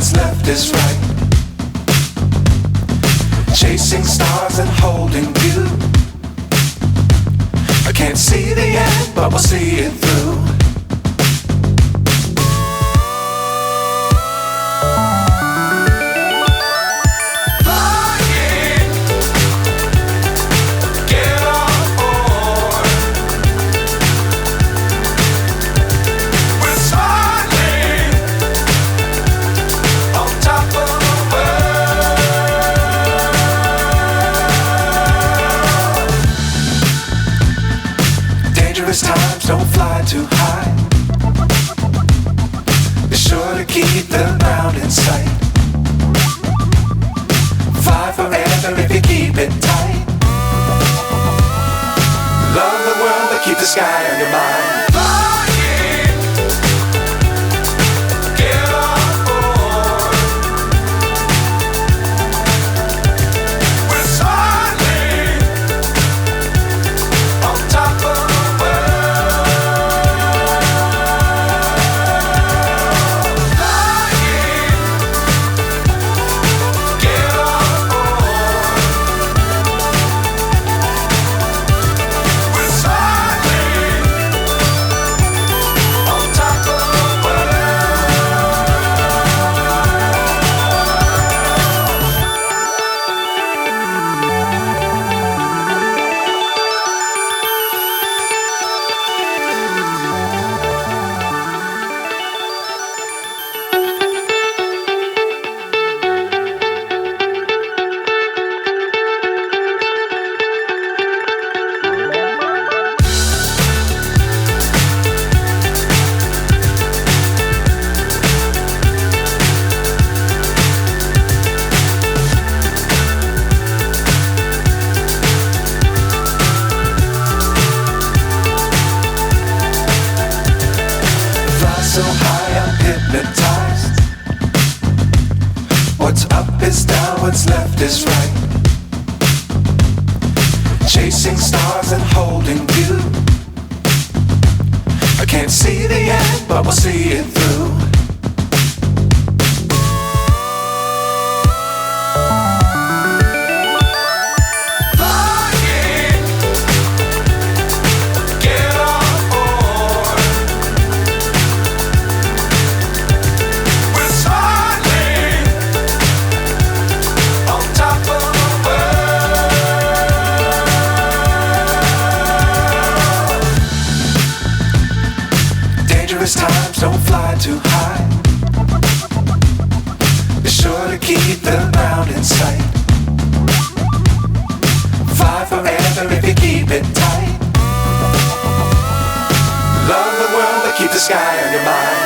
what's left is right. Chasing stars and holding you. I can't see the end, but we'll see it through. Times don't fly too high. Be sure to keep the ground in sight. Fly forever if you keep it tight. Love the world but keep the sky on your mind. So high I'm hypnotized. What's up is down, what's left is right. Chasing stars and holding you. I can't see the end, but we'll see it through. Times don't fly too high. Be sure to keep the ground in sight. Fly forever if you keep it tight. Love the world but keep the sky on your mind.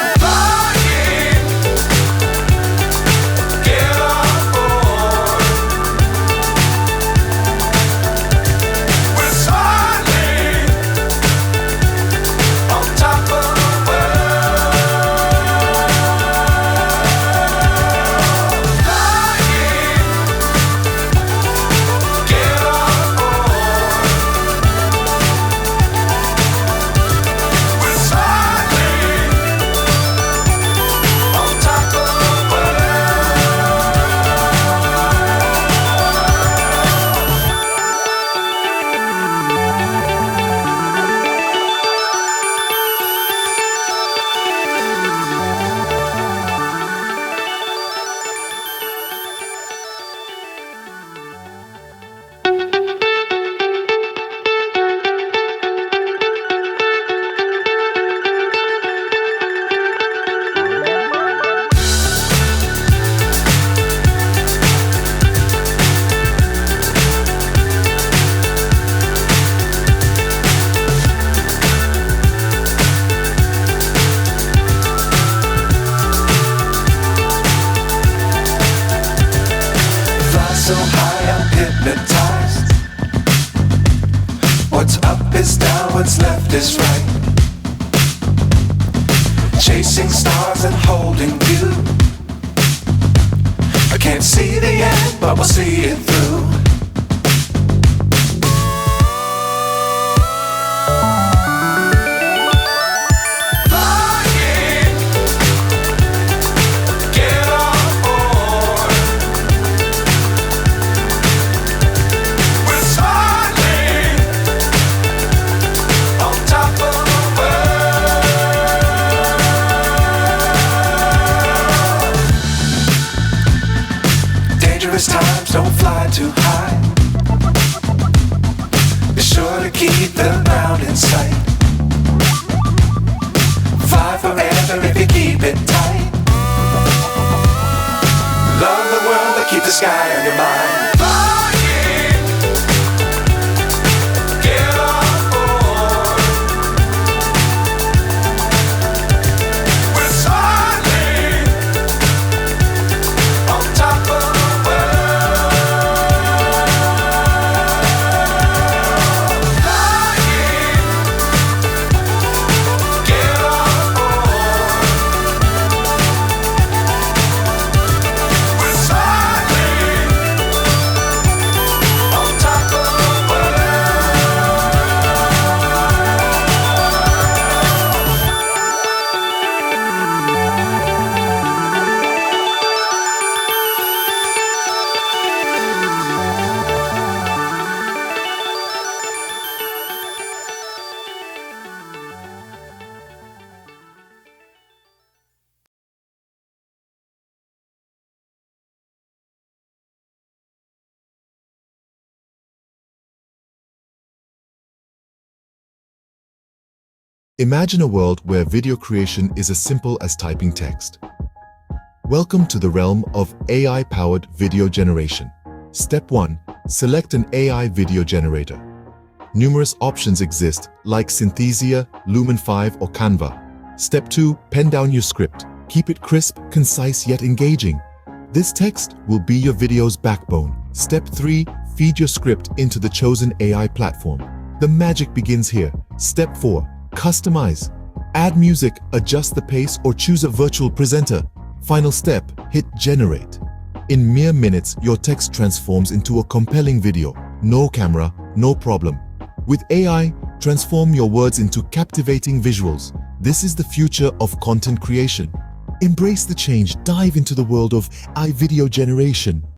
So high I'm hypnotized. What's up is down, what's left is right. Chasing stars and holding you. I can't see the end, but we'll see it through. Flying, get on try to hide. Be sure to keep the ground in sight. Fly forever if you keep it tight. Love the world, but keep the sky on your mind. Imagine a world where video creation is as simple as typing text. Welcome to the realm of AI-powered video generation. Step 1. Select an AI video generator. Numerous options exist, like Synthesia, Lumen 5, or Canva. Step 2. Pen down your script. Keep it crisp, concise, yet engaging. This text will be your video's backbone. Step 3. Feed your script into the chosen AI platform. The magic begins here. Step 4. Customize. Add music, adjust the pace, or choose a virtual presenter. Final step, hit generate. In mere minutes, your text transforms into a compelling video. No camera, no problem. With AI, transform your words into captivating visuals. This is the future of content creation. Embrace the change, dive into the world of AI video generation.